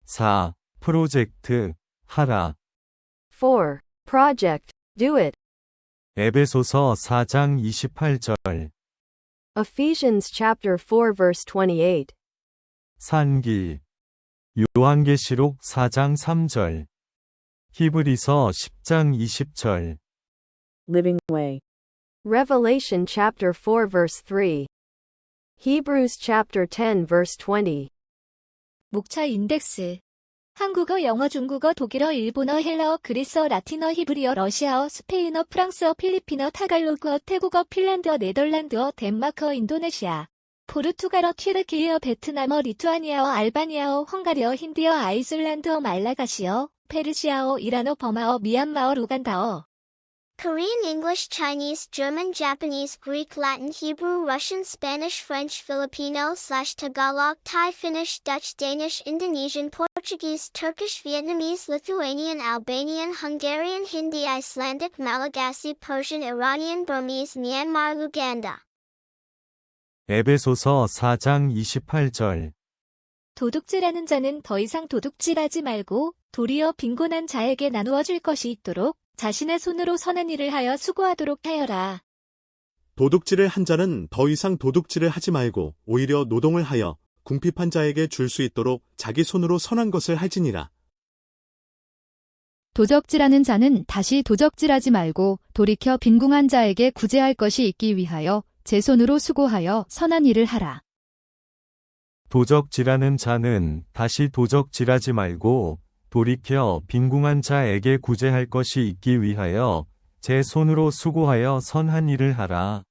4. 프로젝트, 하라. 4. Project, do it. 에베소서 4장 28절. Ephesians chapter 4 verse 28. 산기. 요한계시록 4장 3절. 히브리서 10장 20절. Living Way. Revelation chapter 4 verse 3. Hebrews chapter 10 verse 20. 목차 인덱스. 한국어, 영어, 중국어, 독일어, 일본어, 헬라어, 그리스어, 라틴어, 히브리어, 러시아어, 스페인어, 프랑스어, 필리핀어, 타갈로그어, 태국어, 핀란드어, 네덜란드어, 덴마크어, 인도네시아, 포르투갈어, 튀르키예어, 베트남어, 리투아니아어, 알바니아어, 헝가리어, 힌디어, 아이슬란드어, 말라가시어, 페르시아어, 이란어, 버마어, 미얀마어, 루간다어. Korean, English, Chinese, German, Japanese, Greek, Latin, Hebrew, Russian, Spanish, French, Filipino/Tagalog, Thai, Finnish, Dutch, Danish, Indonesian, Portuguese, Turkish, Vietnamese, Lithuanian, Albanian, Hungarian, Hindi, Icelandic, Malagasy, Persian, Iranian, Burmese, Myanmar, Luganda. 에베소서 4장 28절. 도둑질하는 자는 더 이상 도둑질하지 말고 도리어 빈곤한 자에게 나누어 줄 것이 있도록 자신의 손으로 선한 일을 하여 수고하도록 하여라. 도둑질을 한 자는 더 이상 도둑질을 하지 말고 오히려 노동을 하여 궁핍한 자에게 줄 수 있도록 자기 손으로 선한 것을 할지니라. 도적질하는 자는 다시 도적질하지 말고 돌이켜 빈궁한 자에게 구제할 것이 있기 위하여 제 손으로 수고하여 선한 일을 하라. 도적질하는 자는 다시 도적질하지 말고 돌이켜 빈궁한 자에게 구제할 것이 있기 위하여 제 손으로 수고하여 선한 일을 하라.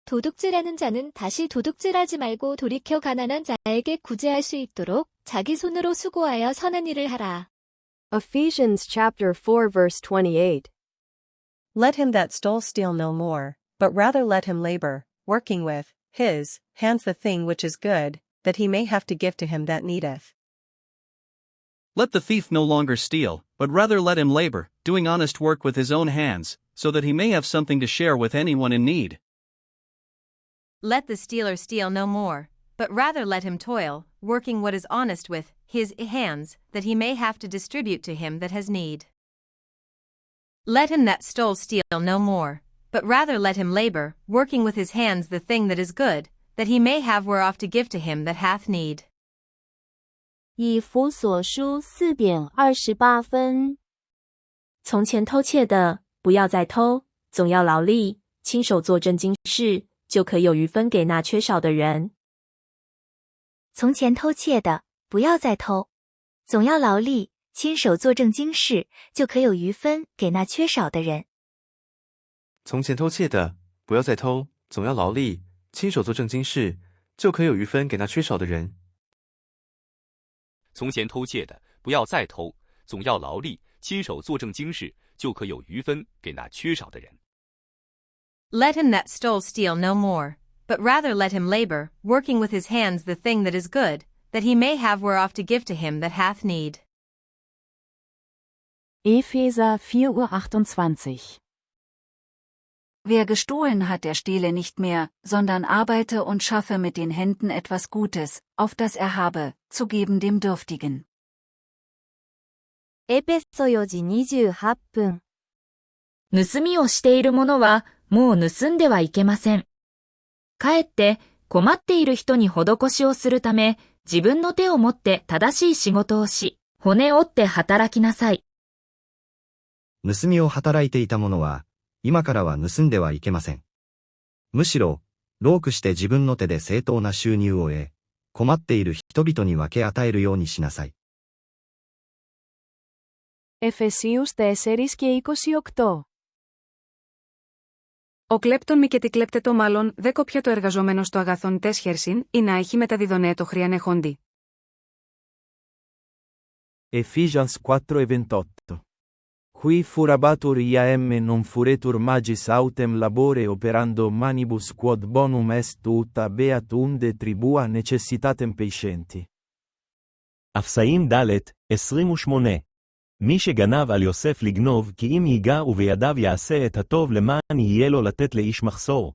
도둑질하는 자는 다시 도둑질하지 말고 돌이켜 가난한 자에게 구제할 수 있도록 자기 손으로 수고하여 선한 일을 하라. Ephesians chapter 4 verse 28. Let him that stole steal no more, but rather let him labor, working with his hands the thing which is good, that he may have to give to him that needeth. Let the thief no longer steal, but rather let him labor, doing honest work with his own hands, so that he may have something to share with anyone in need. Let the stealer steal no more, but rather let him toil, working what is honest with his hands, that he may have to distribute to him that has need. Let him that stole steal no more, but rather let him labor, working with his hands the thing that is good, that he may have whereof to give to him that hath need. 以弗所书4点28分。从前偷窃的，不要再偷，总要劳力，亲手做正经事，就可有余分给那缺少的人。从前偷窃的，不要再偷，总要劳力，亲手做正经事，就可有余分给那缺少的人。从前偷窃的，不要再偷，总要劳力，亲手做正经事，就可有余分给那缺少的人。从前偷窃的，不要再偷，总要劳力，亲手做正经事，就可有余分给那缺少的人。Let him that stole steal no more, but rather let him labor, working with his hands the thing that is good, that he may have whereof to give to him that hath need. Epheser 4:28. Wer gestohlen hat, der stehle nicht mehr, sondern arbeite und schaffe mit den Händen etwas Gutes, auf das er habe, zu geben dem Dürftigen. エペソ4時28分。盗みをしている者は、もう盗んではいけません。かえって困っている人に施しをするため、自分の手を持って正しい仕事をし、骨折って働きなさい。盗みを働いていた者は、今からは盗んではいけません。むしろ、労苦して自分の手で正当な収入を得、困っている人々に分け与えるようにしなさい。Εφεσίους 4 και 28. Ο κλέπτον μη και τη κλέπτετο μάλλον δε κοπιά το εργαζόμενο στο αγαθόν τέσχερσιν ή να έχει μεταδιδονέ το χρίαν εχόντι. Ephesians 4:28. Qui furabatur iam non furetur magis autem labore operando manibus quod bonum est ut habeat unde tribua necessitatem patienti. אפסאים ד' 28. מי שגנב על יוסף לגנוב כי אם ייגע ובידיו יעשה את הטוב למען יהיה לו לתת לאיש מחסור.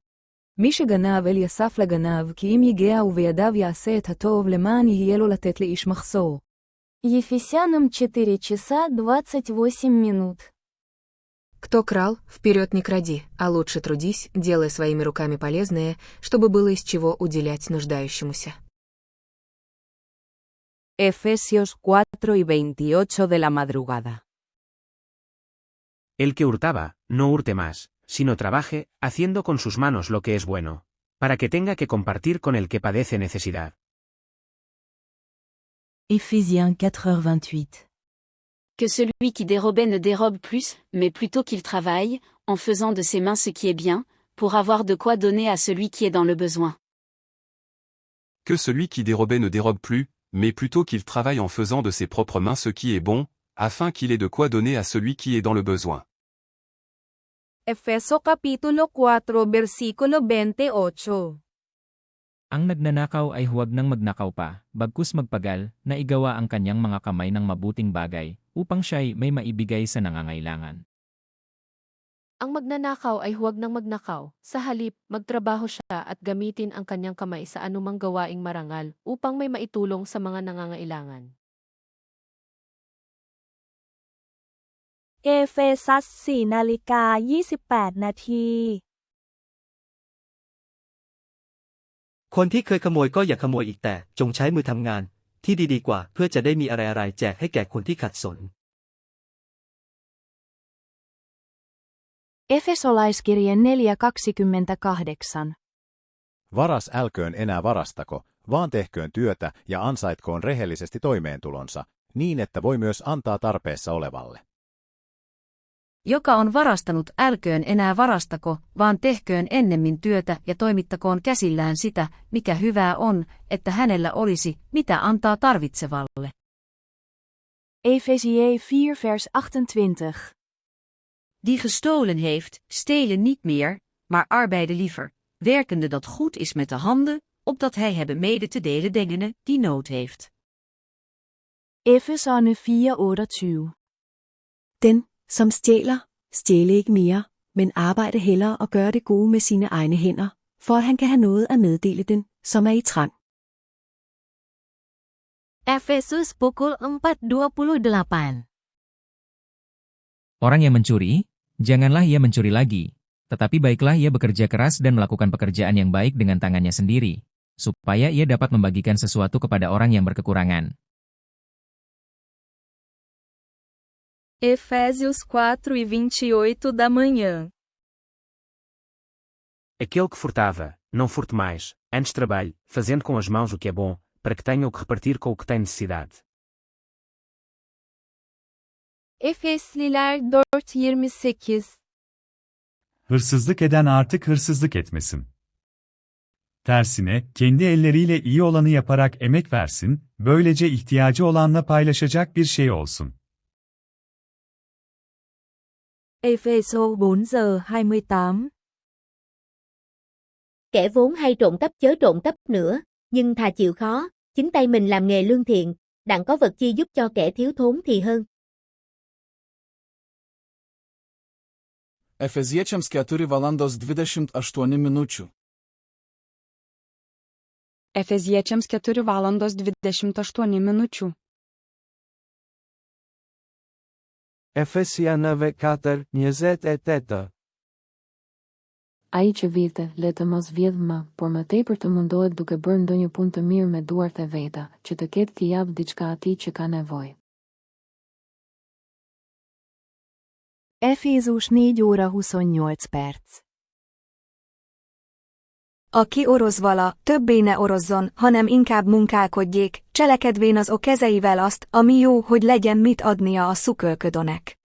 מי שגנב אל יסף לגנב כי אם ייגע ובידיו יעשה את הטוב למען יהיה לו לתת לאיש מחסור. Ефесянам 4 часа 28 минут. Кто крал, вперед не кради, а лучше трудись, делая своими руками полезное, чтобы было из чего уделять нуждающемуся. Efesios 4:28 de la madrugada. El que hurtaba, no hurte más, sino trabaje, haciendo con sus manos lo que es bueno, para que tenga que compartir con el que padece necesidad. Éphésiens 4:28. Que celui qui dérobait ne dérobe plus, mais plutôt qu'il travaille, en faisant de ses mains ce qui est bien, pour avoir de quoi donner à celui qui est dans le besoin. Que celui qui dérobait ne dérobe plus, mais plutôt qu'il travaille en faisant de ses propres mains ce qui est bon, afin qu'il ait de quoi donner à celui qui est dans le besoin. Efeso Kapitulo 4 versikulo 28. Ang nagnanakaw ay huwag nang magnakaw pa, bagkus magpagal, na igawa ang kanyang mga kamay ng mabuting bagay, upang siya'y may maibigay sa nangangailangan. Ang magnanakaw ay huwag nang magnakaw, sa halip, magtrabaho siya at gamitin ang kanyang kamay sa anumang gawaing marangal, upang may maitulong sa mga nangangailangan. Ephesus 4:28 นาที คนที่เคยขโมยก็อย่าขโมยอีกแต่จงใช้มือทำงานที่ดีๆกว่าเพื่อจะได้มีอะไรๆแจกให้แก่คนที่ขัดสน Efesolaiskirje 4:28. Varas älköön enää varastako, vaan tehköön työtä ja ansaitkoon rehellisesti toimeentulonsa, niin että voi myös antaa tarpeessa olevalle. Joka on varastanut, älköön enää varastako, vaan tehköön ennemmin työtä ja toimittakoon käsillään sitä, mikä hyvää on, että hänellä olisi, mitä antaa tarvitsevalle. Efesië 4:28. Die gestolen heeft, stelen niet meer, maar arbeide liever, werkende dat goed is met de handen, opdat hij hebben mede te delen dengene die nood heeft. Efeserne 4:28. Den, som stjæler, stjæle ikke mere, men arbejde hellere og gøre det gode med sine egne hænder, for at han kan have noget at meddele den, som er i trang. Efesus pukul 4:28. Orang yang mencuri, janganlah ia mencuri lagi, tetapi baiklah ia bekerja keras dan melakukan pekerjaan yang baik dengan tangannya sendiri, supaya ia dapat membagikan sesuatu kepada orang yang berkekurangan. Efésios 4:28 da manhã. Aquele que furtava, não furte mais, antes trabalhe, fazendo com as mãos o que é bom, para que tenha o que repartir com o que tem necessidade. Efesliler 4:28. Hırsızlık eden artık hırsızlık etmesin. Tersine, kendi elleriyle iyi olanı yaparak emek versin, böylece ihtiyacı olanla paylaşacak bir şey olsun. Efeso 4:28. Kẻ vốn hay trộm cắp chớ trộm cắp nữa, nhưng thà chịu khó, chính tay mình làm nghề lương thiện, đặng có vật chi giúp cho kẻ thiếu thốn thì hơn. Efeziečiams 4:28 minučių. Efeziečiams 4:28 minučių. Efesia 9:4. Ai që vite, le të mos vjedh më, por më tepër të mundohet duke bërë ndonjë punë të mirë me duart e veta, që të ketë t'i jap diçka atij që ka nevojë. Efézus 4:28. Aki oroz vala, többé ne orozzon, hanem inkább munkálkodjék, cselekedvén az kezeivel azt, ami jó, hogy legyen mit adnia a szukölködönek.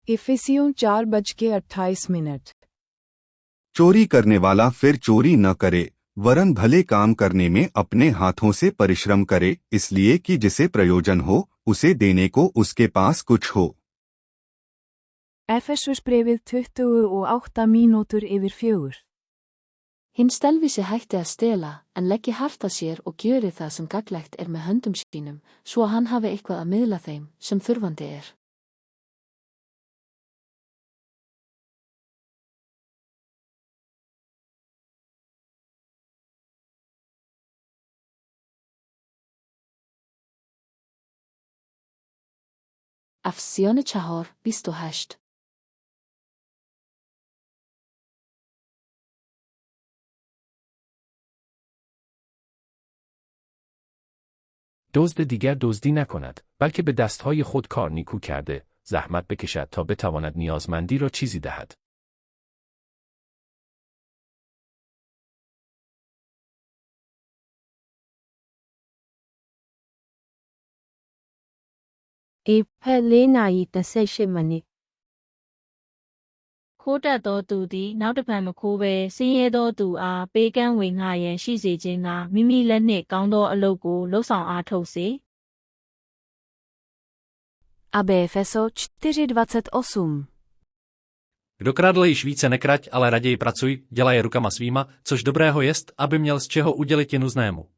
इफिसियों 4:28. चोरी करने वाला फिर चोरी न करे, वरन भले काम करने में अपने हाथों से परिश्रम करे, इसलिए कि जिसे प्रयोजन हो, उसे देने को उसके पास कुछ हो. Efesusbréfið 28 mínútur yfir 4. Hinn stelvísi hætti að stela, en leggi hart að sér og gjöri það sem gagnlegt með höndum sínum, svo hann hafi eitthvað að miðla þeim, sem þurfandi A v Sione Chahor, 28. دزد دیگر دزدی نکند، بلکه به دستهای خود کار نیکو کرده، زحمت بکشد تا بتواند نیازمندی را چیزی دهد. épp 4 နာရီ18မိနစ် ခိုးတတ်သောသူသည်နောက်တစ်ဖန်မခိုးဘဲဆင်းရဲသောသူအားပေးကမ်းဝေငှရန်ရှိစေခြင်းကမိမိလက်နှင့်ကောင်းသောအလုပ်ကိုလှုပ်ဆောင်အားထုတ်စေ AB Efeso 4:28. Kdo kradl již více nekrať, ale raději pracuj, dělaj rukama svýma, což dobrého jest, aby měl z čeho udělit i nuznému.